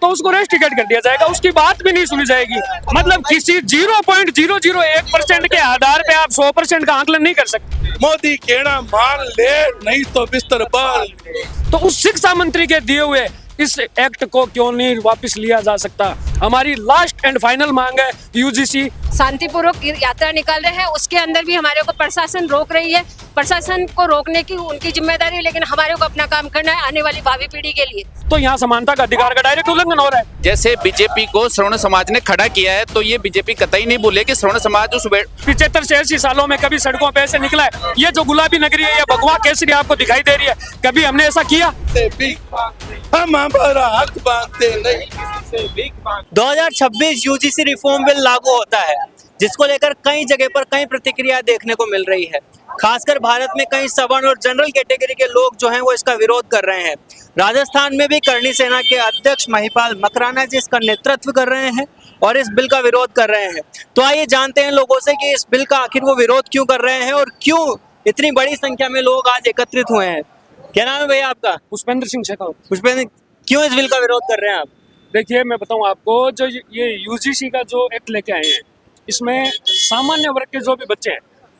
तो उसको rest ticket कर दिया जाएगा, उसकी बात भी नहीं सुनी जाएगी। मतलब किसी 0.001% के आधार पे आप 100% का आकलन नहीं कर सकते। मोदी कहना मान ले, नहीं तो बिस्तर बाल। तो उस शिक्षा मंत्री के दिए हुए इस एक्ट को क्यों नहीं वापस लिया जा सकता? हमारी लास्ट एंड फाइनल मांग है यूजीसी शांतिपूर्वक यात्रा निकाल रहे हैं, उसके अंदर भी हमारे को प्रशासन रोक रही है। प्रशासन को रोकने की उनकी जिम्मेदारी है, लेकिन हमारे को अपना काम करना है आने वाली भावी पीढ़ी के लिए। तो यहाँ समानता का अधिकार का डायरेक्ट उल्लंघन हो रहा है। जैसे बीजेपी को श्रवण समाज ने खड़ा किया है, तो ये बीजेपी कतई नहीं बोले कि श्रवण समाज उस 75 से 80 सालों में कभी सड़कों पे ऐसे निकला है? ये जो गुलाबी नगरी है, ये भगवा केसरी आपको दिखाई दे रही है, कभी हमने ऐसा किया? हम हमारा हक मांगते नहीं। 2026 यूजीसी रिफॉर्म बिल लागू होता है, जिसको लेकर कई जगह पर कई प्रतिक्रिया देखने को मिल रही है। खासकर भारत में कई सवर्ण और जनरल कैटेगरी के लोग जो हैं वो इसका विरोध कर रहे हैं। राजस्थान में भी करणी सेना के अध्यक्ष महिपाल मकराना जी इसका नेतृत्व कर रहे हैं और इस बिल का विरोध कर रहे हैं। तो आइए जानते हैं लोगों से कि इस बिल का आखिर वो विरोध क्यों कर रहे हैं और क्यों इतनी बड़ी संख्या में लोग आज एकत्रित हुए हैं। क्या नाम है भैया आपका? पुष्पेंद्र सिंह शेखावत। पुष्पेंद्र, क्यों इस बिल का विरोध कर रहे हैं आप? देखिए, मैं बताऊं आपको, जो ये यूजीसी का जो एक्ट लेके आए हैं, इसमें सामान्य वर्ग के जो भी बच्चे हैं,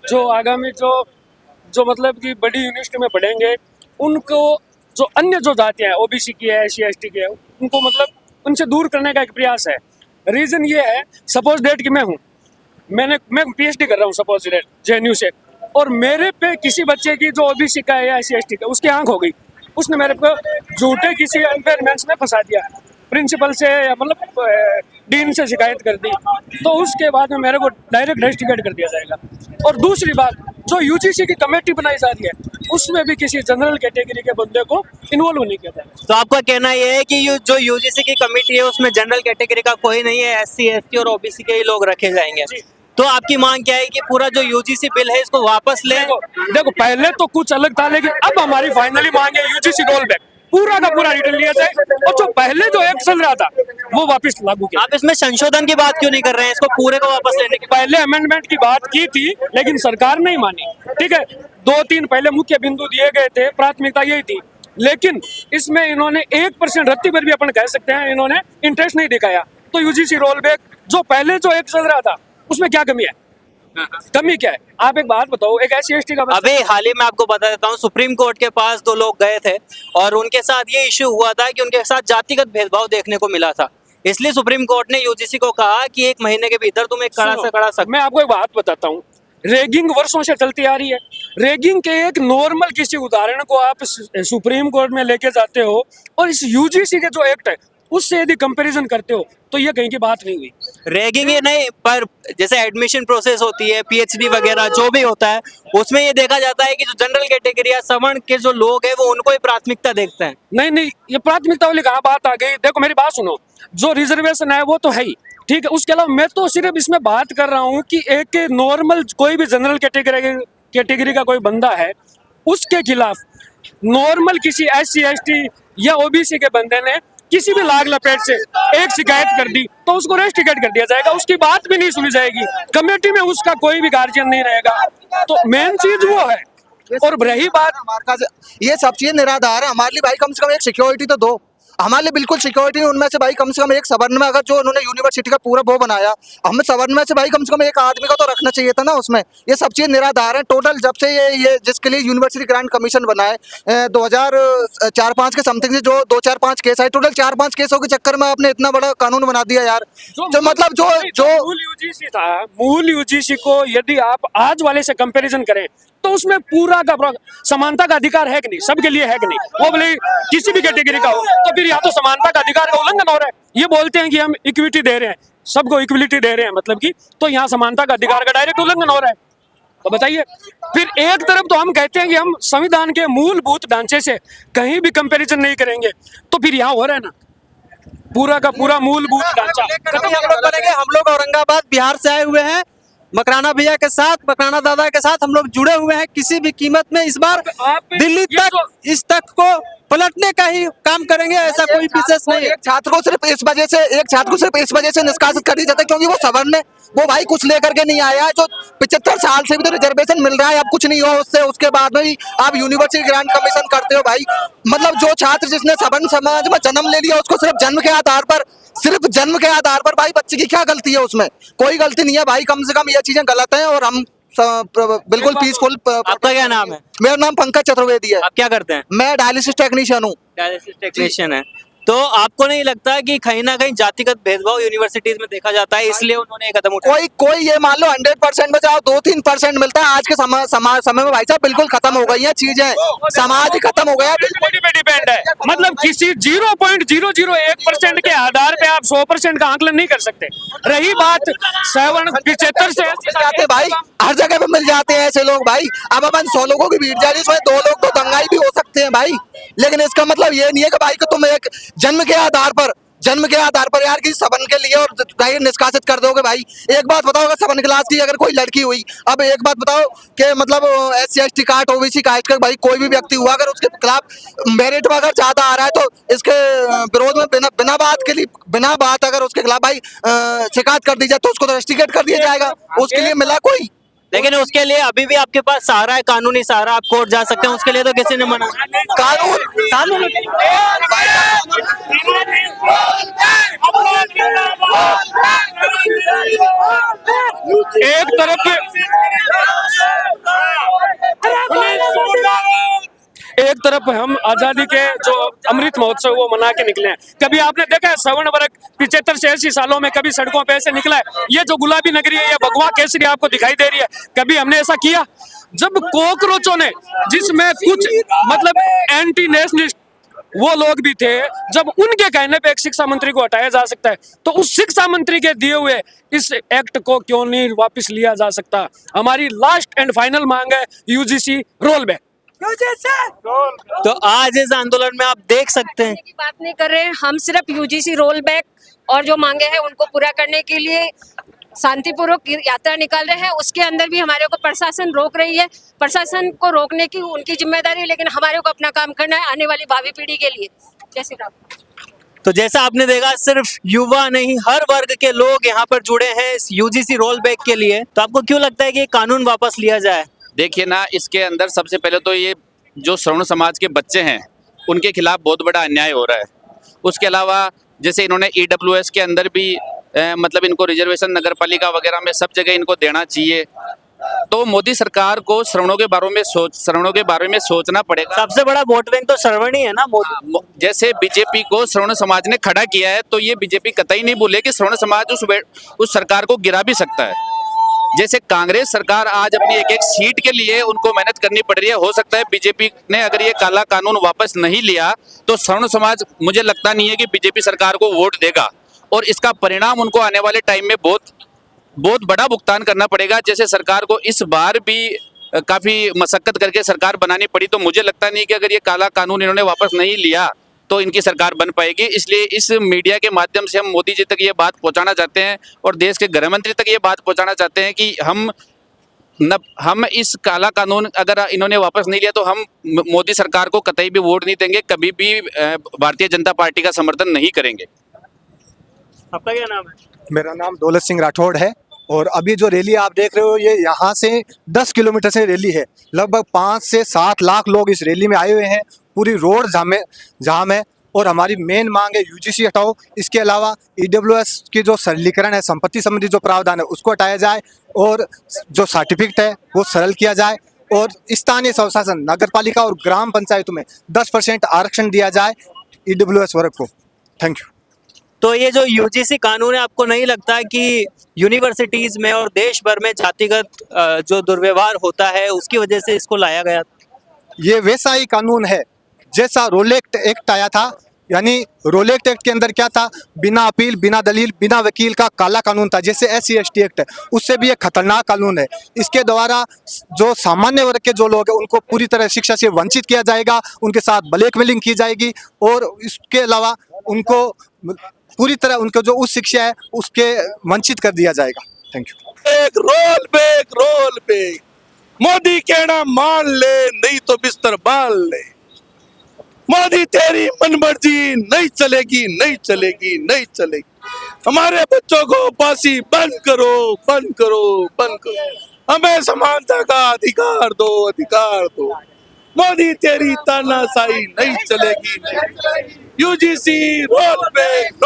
जो आगामी जो मतलब कि बड़ी यूनिवर्सिटी में पढ़ेंगे, उनको जो अन्य जो जातियाँ हैं, ओबीसी की है, SC ST की है, उनको मतलब उनसे दूर करने का एक प्रयास है। रीज़न ये है, सपोज डेट कि मैं मैं PhD कर रहा हूँ सपोज डेट JNU से, और मेरे पे किसी बच्चे की जो ओबीसी का है या SC ST का, उसकी आंख हो गई, उसने मेरे को झूठे किसी अनफेयर मेंस में फंसा दिया, प्रिंसिपल से या मतलब डीन से शिकायत कर दी, तो उसके बाद में मेरे को डायरेक्ट रेस्टिकेट कर दिया जाएगा। और दूसरी बात, जो यूजीसी की कमेटी बनाई जा रही है, उसमें भी किसी जनरल कैटेगरी के बंदे को इन्वॉल्व नहीं किया जाएगा। तो आपका कहना यह है कि जो यूजीसी की कमेटी है उसमें जनरल कैटेगरी का कोई नहीं है, SC ST और ओबीसी के ही लोग रखे जाएंगे। तो आपकी मांग क्या है कि पूरा जो यूजीसी बिल है इसको वापस ले? देखो, पहले तो कुछ अलग था, लेकिन अब हमारी फाइनली मांग है यूजीसी रोल बैक, पूरा का पूरा रिटर्न लिया जाए, और जो पहले जो एक्ट चल रहा था वो वापस लागू किया। आप इसमें संशोधन की बात क्यों नहीं कर रहे हैं, इसको पूरे को वापस लेने की? पहले अमेंडमेंट की बात की थी, लेकिन सरकार नहीं मानी। ठीक है, 2-3 पहले मुख्य बिंदु दिए गए थे, प्राथमिकता यही थी, लेकिन इसमें इन्होंने 1% रत्ती पर भी अपन कह सकते हैं, इन्होंने इंटरेस्ट नहीं दिखाया। तो यूजीसी रोल बैक, जो पहले जो एक्ट चल रहा था, उसमें क्या कमी है? कमी क्या है? आप एक बात बताओ, एक SC ST का अभी हाल ही में आपको बता देता हूँ, सुप्रीम कोर्ट के पास 2 लोग गए थे और उनके साथ ये इश्यू हुआ था कि उनके साथ जातिगत भेदभाव देखने को मिला था। इसलिए सुप्रीम कोर्ट ने यूजीसी को कहा कि 1 महीने के भीतर तुम एक कड़ा से कड़ा मैं आपको एक बात बताता हूँ, रेगिंग वर्षों से चलती आ रही है। रेगिंग के एक नॉर्मल किसी उदाहरण को आप सुप्रीम कोर्ट में लेके जाते हो, और इस यूजीसी के जो एक्ट है उससे यदि कंपैरिजन करते हो, तो ये कहीं की बात नहीं हुई। रैगिंग ये नहीं, पर जैसे एडमिशन प्रोसेस होती है, PhD वगैरह जो भी होता है, उसमें ये देखा जाता है कि जो जनरल कैटेगरी या सवर्ण के जो लोग हैं वो उनको ही प्राथमिकता देखते हैं। नहीं, ये प्राथमिकता वाली कहाँ बात आ गई? देखो, मेरी बात सुनो, जो रिजर्वेशन है वो तो है ही, ठीक है। उसके अलावा मैं तो सिर्फ इसमें बात कर रहा हूँ कि एक नॉर्मल कोई भी जनरल कैटेगरी का कोई बंदा है, उसके खिलाफ नॉर्मल किसी SC ST या ओबीसी के बंदे ने किसी भी लाग लपेट से एक शिकायत कर दी, तो उसको रेस्ट टिकट कर दिया जाएगा, उसकी बात भी नहीं सुनी जाएगी, कमेटी में उसका कोई भी गार्जियन नहीं रहेगा। तो मेन चीज वो है। और रही बात, ये सब चीज निराधार है। हमारे लिए भाई कम से कम एक सिक्योरिटी तो दो, हमारे लिए बिल्कुल सिक्योरिटी नहीं। उनमें से भाई कम से कम एक सवर्ण में, अगर जो उन्होंने यूनिवर्सिटी का पूरा वो बनाया, हमें सवर्ण में से भाई कम से कम एक आदमी का तो रखना चाहिए था ना उसमें। ये सब चीज़ निराधार है। टोटल जब से ये जिसके लिए यूनिवर्सिटी ग्रांट कमीशन बना है 2004-5 के समथिंग से जो 2-4-5 केस आए, टोटल 4-5 केसों के चक्कर में आपने इतना बड़ा कानून बना दिया यार। जो मतलब जो मूल यूजीसी था, मूल यूजीसी को यदि आप आज वाले से कंपैरिजन करें, तो उसमें पूरा का समानता का अधिकार है कि नहीं? सबके लिए है कि नहीं? वो भले किसी भी कैटेगरी का हो, तो फिर या तो समानता का अधिकार का उल्लंघन हो रहा है। ये बोलते हैं कि हम इक्विटी दे रहे हैं, सबको इक्विलिटी दे रहे हैं, मतलब कि, तो यहाँ समानता का अधिकार का डायरेक्ट उल्लंघन हो रहा है। तो बताइए, फिर एक तरफ तो हम कहते हैं कि हम संविधान के मूलभूत ढांचे से कहीं भी कंपैरिजन नहीं करेंगे, तो फिर यहाँ हो रहा है ना पूरा का पूरा मूलभूत ढांचा। हम लोग औरंगाबाद बिहार से आए हुए हैं, मकराना भैया के साथ, मकराना दादा के साथ हम लोग जुड़े हुए हैं। किसी भी कीमत में इस बार आप दिल्ली ये तक इस तक को पलटने का ही काम करेंगे, ऐसा कोई विशेष नहीं है। एक छात्र को सिर्फ इस वजह से निष्कासित कर दिया जाता है क्योंकि वो सवर्ण है, वो भाई कुछ लेकर के नहीं आया है। जो 75 साल से भी तो रिजर्वेशन मिल रहा है, अब कुछ नहीं हो उससे, उसके बाद में भी आप यूनिवर्सिटी ग्रांट कमीशन करते हो भाई। मतलब जो छात्र जिसने सवर्ण समाज में जन्म ले लिया उसको सिर्फ जन्म के आधार पर भाई बच्चे की क्या गलती है उसमें? कोई गलती नहीं है भाई। कम से कम ये चीजें गलत हैं और हम बिल्कुल पीसफुल। आपका क्या नाम है? मेरा नाम पंकज चतुर्वेदी है। आप क्या करते हैं? मैं डायलिसिस टेक्नीशियन हूँ। डायलिसिस टेक्नीशियन है। तो आपको नहीं लगता कि कहीं ना कहीं जातिगत भेदभाव यूनिवर्सिटीज में देखा जाता है, इसलिए उन्होंने ये कदम उठाया? कोई ये मान लो 100% में जाओ 2-3% मिलता है। आज के समय में भाई साहब बिल्कुल खत्म हो गई है चीजें, समाज ही खत्म हो गया है। बॉडी पे डिपेंड है, मतलब किसी 0.001% के आधार पे आप 100% का आंकलन नहीं कर सकते। रही बात 75 से मिल जाते हैं भाई, हर जगह पे मिल जाते हैं ऐसे लोग भाई। अब अपन 100 लोगों की भीड़ जा रही है, उसमें 2 लोग तो दंगाई भी हो सकते हैं भाई, लेकिन इसका मतलब ये नहीं है कि भाई को तुम एक जन्म के आधार पर यार किसी सवन के लिए और जाहिर निष्कासित कर दोगे भाई। एक बात बताओ, अगर 7 क्लास की अगर कोई लड़की हुई, अब एक बात बताओ कि मतलब SC/ST कास्ट, OBC कास्ट का भाई कोई भी व्यक्ति हुआ, अगर उसके खिलाफ मेरिट में अगर ज्यादा आ रहा है तो इसके विरोध में बिना बात अगर उसके खिलाफ भाई शिकायत कर दी जाए तो उसको तो रस्टिकेट कर दिया जाएगा। उसके लिए मिला कोई, लेकिन उसके लिए अभी भी आपके पास सहारा है, कानूनी सहारा, आप कोर्ट जा सकते हैं, उसके लिए तो किसी ने मना। कानून एक तरफ हम आजादी के जो अमृत महोत्सव वो मना के निकले हैं। कभी आपने देखा है सवर्ण वर्ग 75 से 80 सालों में कभी सड़कों पे ऐसे निकला है? ये जो गुलाबी नगरी है, ये भगवा केसरी आपको दिखाई दे रही है, कभी हमने ऐसा किया? जब कॉकरोचों ने, जिसमें कुछ मतलब एंटी नेशनलिस्ट वो लोग भी थे, जब उनके कहने पे एक शिक्षा मंत्री को हटाया जा सकता है, तो उस शिक्षा मंत्री के दिए हुए इस एक्ट को क्यों नहीं वापस लिया जा सकता? हमारी लास्ट एंड फाइनल मांग है UGC रोल बैक। तो आज इस आंदोलन में आप देख सकते हैं की बात नहीं कर रहे हैं, हम सिर्फ UGC रोल बैक और जो मांगे हैं उनको पूरा करने के लिए शांतिपूर्वक यात्रा निकाल रहे हैं। उसके अंदर भी हमारे को प्रशासन रोक रही है। प्रशासन को रोकने की उनकी जिम्मेदारी है, लेकिन हमारे को अपना काम करना है आने वाली भावी पीढ़ी के लिए। जय श्री राम। तो जैसा आपने देखा, सिर्फ युवा नहीं हर वर्ग के लोग यहाँ पर जुड़े हैं इस UGC रोल बैक के लिए। तो आपको क्यों लगता है कि ये कानून वापस लिया जाए? देखिए ना, इसके अंदर सबसे पहले तो ये जो श्रवण समाज के बच्चे हैं उनके खिलाफ बहुत बड़ा अन्याय हो रहा है। उसके अलावा जैसे इन्होंने EWS के अंदर भी मतलब इनको रिजर्वेशन नगर पालिका वगैरह में सब जगह इनको देना चाहिए। तो मोदी सरकार को श्रवणों के बारे में सोचना पड़ेगा। सबसे बड़ा वोट बैंक तो श्रवण ही है ना। जैसे बीजेपी को श्रवण समाज ने खड़ा किया है, तो ये बीजेपी कतई नहीं भूले कि श्रवण समाज उस सरकार को गिरा भी सकता है। जैसे कांग्रेस सरकार आज अपनी एक सीट के लिए उनको मेहनत करनी पड़ रही है, हो सकता है बीजेपी ने अगर ये काला कानून वापस नहीं लिया तो श्रवण समाज, मुझे लगता नहीं है कि बीजेपी सरकार को वोट देगा, और इसका परिणाम उनको आने वाले टाइम में बहुत बड़ा भुगतान करना पड़ेगा। जैसे सरकार को इस बार भी काफी मशक्कत करके सरकार बनानी पड़ी, तो मुझे लगता नहीं कि अगर ये काला कानून इन्होंने वापस नहीं लिया तो इनकी सरकार बन पाएगी। इसलिए इस मीडिया के माध्यम से हम मोदी जी तक ये बात पहुंचाना चाहते हैं और देश के गृह मंत्री तक ये बात पहुंचाना चाहते हैं कि हम इस काला कानून अगर इन्होंने वापस नहीं लिया तो हम मोदी सरकार को कतई भी वोट नहीं देंगे, कभी भी भारतीय जनता पार्टी का समर्थन नहीं करेंगे। आपका क्या नाम है? मेरा नाम दौलत सिंह राठौड़ है और अभी जो रैली आप देख रहे हो ये यहाँ से 10 किलोमीटर से रैली है। लगभग 5 से 7 लाख लोग इस रैली में आए हुए हैं। पूरी रोड जाम है और हमारी मेन मांग है UGC हटाओ। इसके अलावा EWS की जो सरलीकरण है, संपत्ति संबंधी जो प्रावधान है उसको हटाया जाए और जो सर्टिफिकेट है वो सरल किया जाए और स्थानीय स्वशासन नगर पालिका और ग्राम पंचायतों में 10% आरक्षण दिया जाए EWS वर्ग को। Thank you. तो ये जो UGC कानून है, आपको नहीं लगता कि यूनिवर्सिटीज में और देश भर में जातिगत जो दुर्व्यवहार होता है उसकी वजह से इसको लाया गया? ये वैसा ही कानून है जैसा रोलेक्ट एक्ट आया था। यानी रोलेक्ट एक्ट के अंदर क्या था, बिना अपील, बिना दलील, बिना वकील का काला कानून था। जैसे SC/ST एक्ट है, उससे भी एक खतरनाक कानून है। इसके द्वारा जो सामान्य वर्ग के जो लोग हैं उनको पूरी तरह शिक्षा से वंचित किया जाएगा, उनके साथ ब्लैकमेलिंग की जाएगी और इसके अलावा उनको पूरी तरह उनको जो उच्च शिक्षा है उसके वंचित कर दिया जाएगा। Thank you. Roll back Modi कहना मान ले नहीं तो बिस्तर बाल ले। मोदी तेरी मनमर्जी नहीं चलेगी नहीं चलेगी नहीं चलेगी। हमारे बच्चों को फांसी बंद करो बंद करो बंद करो। हमें समानता का अधिकार दो अधिकार दो। मोदी तेरी तानाशाही नहीं चलेगी। यूजीसी रोल बैक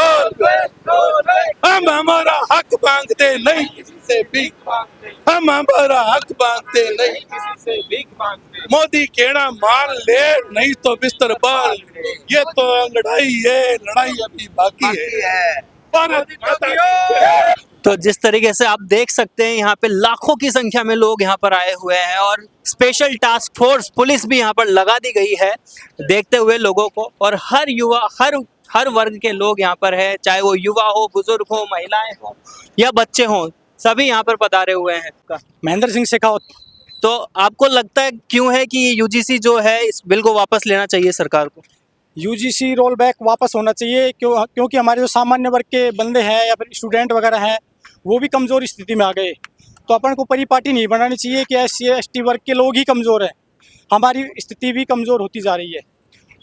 हम हमारा हक मांगते नहीं किसी से भीख मांगते। हम हमारा हक मांगते नहीं किसी से भीख मांगते। मोदी कहना मान ले नहीं तो बिस्तर बाल। ये तो लड़ाई है लड़ाई अभी बाकी है। भारत माता की जय। तो जिस तरीके से आप देख सकते हैं यहाँ पे लाखों की संख्या में लोग यहाँ पर आए हुए हैं और स्पेशल टास्क फोर्स पुलिस भी यहाँ पर लगा दी गई है देखते हुए लोगों को। और हर युवा हर वर्ग के लोग यहाँ पर है, चाहे वो युवा हो, बुजुर्ग हो, महिलाएं हो या बच्चे हों, सभी यहाँ पर पधारे हुए हैं। महेंद्र सिंह शेखावत। तो आपको लगता है क्यों है कि यूजीसी जो है इस बिल को वापस लेना चाहिए सरकार को? यूजीसी रोल बैक वापस होना चाहिए क्योंकि हमारे जो सामान्य वर्ग के बंदे हैं या फिर स्टूडेंट वगैरह हैं वो भी कमज़ोर स्थिति में आ गए। तो अपन को परिपाटी नहीं बनानी चाहिए कि SC/ST वर्ग के लोग ही कमज़ोर हैं। हमारी स्थिति भी कमज़ोर होती जा रही है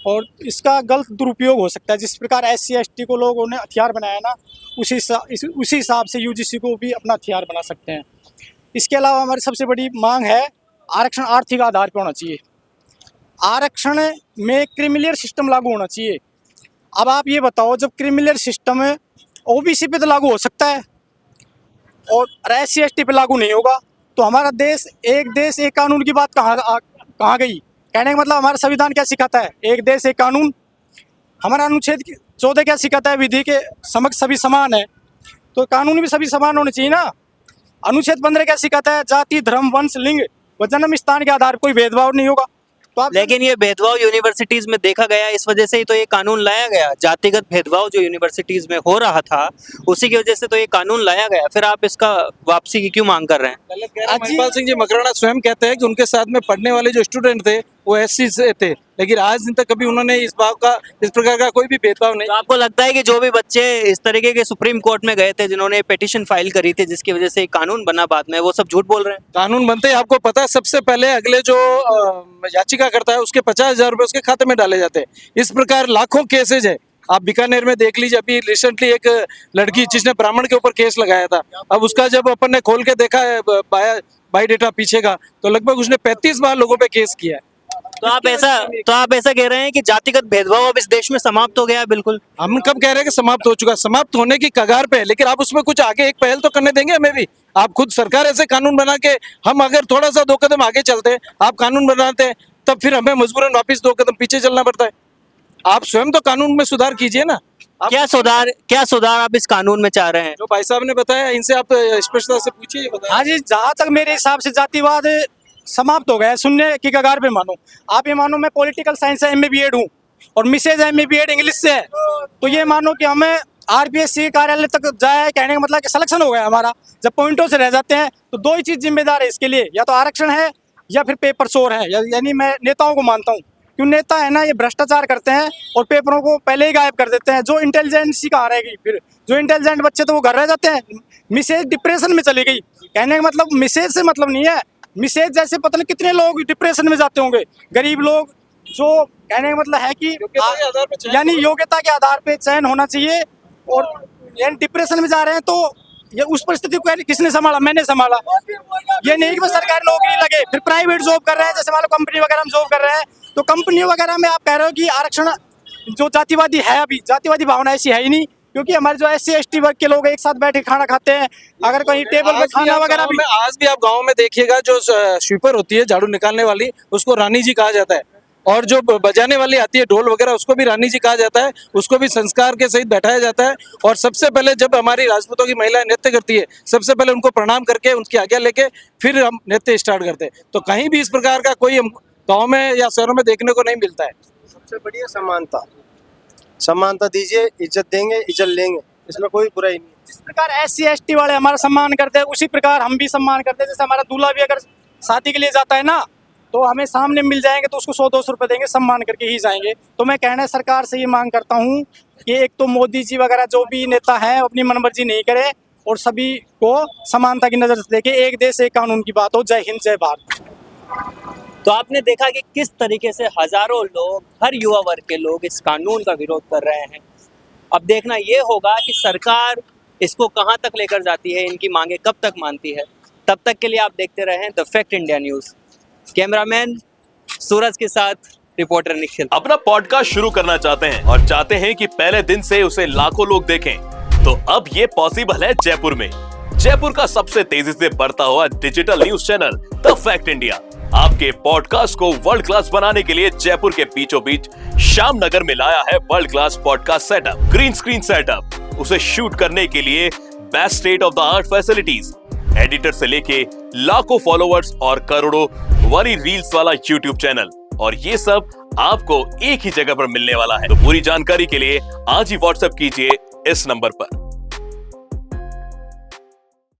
और इसका गलत दुरुपयोग हो सकता है। जिस प्रकार SC/ST को लोगों ने हथियार बनाया ना उसी हिसाब से यूजीसी को भी अपना हथियार बना सकते हैं। इसके अलावा हमारी सबसे बड़ी मांग है आरक्षण आर्थिक आधार पर होना चाहिए। आरक्षण में क्रीमिलियर सिस्टम लागू होना चाहिए। अब आप ये बताओ जब क्रीमिलियर सिस्टम OBC पे तो लागू हो सकता है और SC/ST पे लागू नहीं होगा तो हमारा देश एक कानून की बात कहाँ गई? कहने का मतलब हमारा संविधान क्या सिखाता है? एक देश एक कानून। हमारा अनुच्छेद 14 क्या सिखाता है? विधि के समक्ष सभी समान है। तो कानून भी सभी समान होने चाहिए ना। अनुच्छेद 15 क्या सिखाता है? जाति धर्म वंश लिंग व जन्म स्थान के आधार कोई भेदभाव नहीं होगा। तो आप लेकिन ये भेदभाव यूनिवर्सिटीज में देखा गया, इस वजह से ही तो ये कानून लाया गया। जातिगत भेदभाव जो यूनिवर्सिटीज में हो रहा था उसी की वजह से तो ये कानून लाया गया। फिर आप इसका वापसी की क्यों मांग कर रहे हैं? महिपाल सिंह जी मकराना स्वयं कहते हैं कि उनके साथ में पढ़ने वाले जो स्टूडेंट थे वो SC से थे, लेकिन आज दिन तक कभी उन्होंने इस प्रकार का कोई भी भेदभाव नहीं। तो आपको लगता है कि जो भी बच्चे इस तरीके के सुप्रीम कोर्ट में गए थे, जिन्होंने पिटीशन फाइल करी थी जिसकी वजह से कानून बना बाद में, वो सब झूठ बोल रहे हैं? कानून बनते ही आपको पता है सबसे पहले अगले जो याचिका करता है उसके 50,000 रुपए उसके खाते में डाले जाते हैं। इस प्रकार लाखों केसेज है। आप बीकानेर में देख लीजिए, अभी रिसेंटली एक लड़की जिसने ब्राह्मण के ऊपर केस लगाया था, अब उसका जब अपन ने खोल के देखा है बायोडेटा पीछे का, तो लगभग उसने 35 बार लोगों पे केस किया है। तो आप ऐसा कह रहे हैं कि जातिगत भेदभाव अब इस देश में समाप्त हो गया है? बिल्कुल। हम कब कह रहे हैं कि समाप्त हो चुका? समाप्त होने की कगार पे है, लेकिन आप उसमें कुछ आगे एक पहल तो करने देंगे हमें भी। आप खुद सरकार ऐसे कानून बना के, हम अगर थोड़ा सा 2 कदम आगे चलते हैं, आप कानून बनाते हैं, तब फिर हमें मजबूरन वापस 2 कदम पीछे चलना पड़ता है। आप स्वयं तो कानून में सुधार कीजिए ना। क्या सुधार आप इस कानून में चाह रहे हैं? जो भाई साहब ने बताया इनसे आप स्पष्टता से पूछिए, ये बताएं। हाँ जी, जहाँ तक मेरे हिसाब से जातिवाद समाप्त हो गया है, शून्य की कगार पे मानो। आप ये मानो मैं पॉलिटिकल साइंस से MA BEd हूँ और मिसेज MA BEd इंग्लिश से है, तो ये मानो कि हमें RPSC कार्यालय तक जाए, कहने का मतलब कि सिलेक्शन हो गया हमारा। जब पॉइंटों से रह जाते हैं तो 2 ही चीज़ जिम्मेदार है इसके लिए, या तो आरक्षण है या फिर पेपर शोर है। यानी मैं नेताओं को मानता हूँ, क्यों नेता है ना ये भ्रष्टाचार करते हैं और पेपरों को पहले ही गायब कर देते हैं। जो इंटेलिजेंसी कहाँ रहेगी फिर? जो इंटेलिजेंट बच्चे तो वो घर रह जाते हैं। मिसेज डिप्रेशन में चली गई, कहने का मतलब मिसेज से मतलब नहीं है। मिसेज जैसे पता नहीं कितने लोग डिप्रेशन में जाते होंगे, गरीब लोग। जो कहने का मतलब है कि यानी योग्यता के आधार पे चयन होना चाहिए, और यानी डिप्रेशन में जा रहे हैं तो ये उस परिस्थिति को किसने संभाला? मैंने संभाला। ये नहीं कि बस सरकारी नौकरी लगे, फिर प्राइवेट जॉब कर रहे हैं, जैसे मान लो कंपनी वगैरह में जॉब कर रहे हैं, तो कंपनी वगैरह में आप कह रहे हो कि आरक्षण जो जातिवादी है, अभी जातिवादी भावना ऐसी है ही नहीं, क्योंकि हमारे जो SC/ST वर्ग के लोग एक साथ बैठ के खाना खाते हैं। अगर कहीं टेबल पे खाना वगैरह भी, आज भी आप गाँव में देखिएगा, जो स्वीपर होती है झाड़ू निकालने वाली, उसको रानी जी कहा जाता है, और जो बजाने वाली आती है ढोल वगैरह, उसको भी रानी जी कहा जाता है। उसको भी संस्कार के सहित बैठाया जाता है। और सबसे पहले जब हमारी राजपूतों की महिलाएं नृत्य करती है, सबसे पहले उनको प्रणाम करके उनकी आज्ञा लेके फिर हम नृत्य स्टार्ट करते हैं। तो कहीं भी इस प्रकार का कोई गाँव में या शहरों में देखने को नहीं मिलता है। सबसे बढ़िया समानता दीजिए, इज्जत देंगे, इज्जत लेंगे, इसमें कोई बुराई नहीं। जिस प्रकार SC/ST वाले हमारा सम्मान करते हैं, उसी प्रकार हम भी सम्मान करते हैं। जैसे हमारा दूल्हा भी अगर शादी के लिए जाता है ना, तो हमें सामने मिल जाएंगे तो उसको 100-200 रुपये देंगे, सम्मान करके ही जाएंगे। तो मैं कहना सरकार से ये मांग करता हूँ कि एक तो मोदी जी वगैरह जो भी नेता हैं अपनी मनमर्जी नहीं करे, और सभी को समानता की नजर से देखे, एक देश एक कानून की बात हो। जय हिंद, जय भारत। तो आपने देखा कि किस तरीके से हजारों लोग, हर युवा वर्ग के लोग इस कानून का विरोध कर रहे हैं। अब देखना ये होगा कि सरकार इसको कहां तक लेकर जाती है, इनकी मांगे कब तक मानती है। तब तक के लिए आप देखते रहें the Fact India News. Cameraman Suraj के साथ रिपोर्टर निखिल। अपना पॉडकास्ट शुरू करना चाहते हैं और चाहते हैं कि पहले दिन से उसे लाखों लोग देखें, तो अब ये पॉसिबल है जयपुर में। जयपुर का सबसे तेजी से बढ़ता हुआ digital news channel the Fact India आपके पॉडकास्ट को वर्ल्ड क्लास बनाने के लिए जयपुर के बीचों बीच श्याम नगर में लाया है world class podcast setup, green screen setup, उसे शूट करने के लिए best state of the art facilities, editor से लेके लाखों फॉलोवर्स और करोड़ों वाली रील्स वाला यूट्यूब चैनल, और ये सब आपको एक ही जगह पर मिलने वाला है। तो पूरी जानकारी के लिए आज ही व्हाट्सएप कीजिए इस नंबर पर।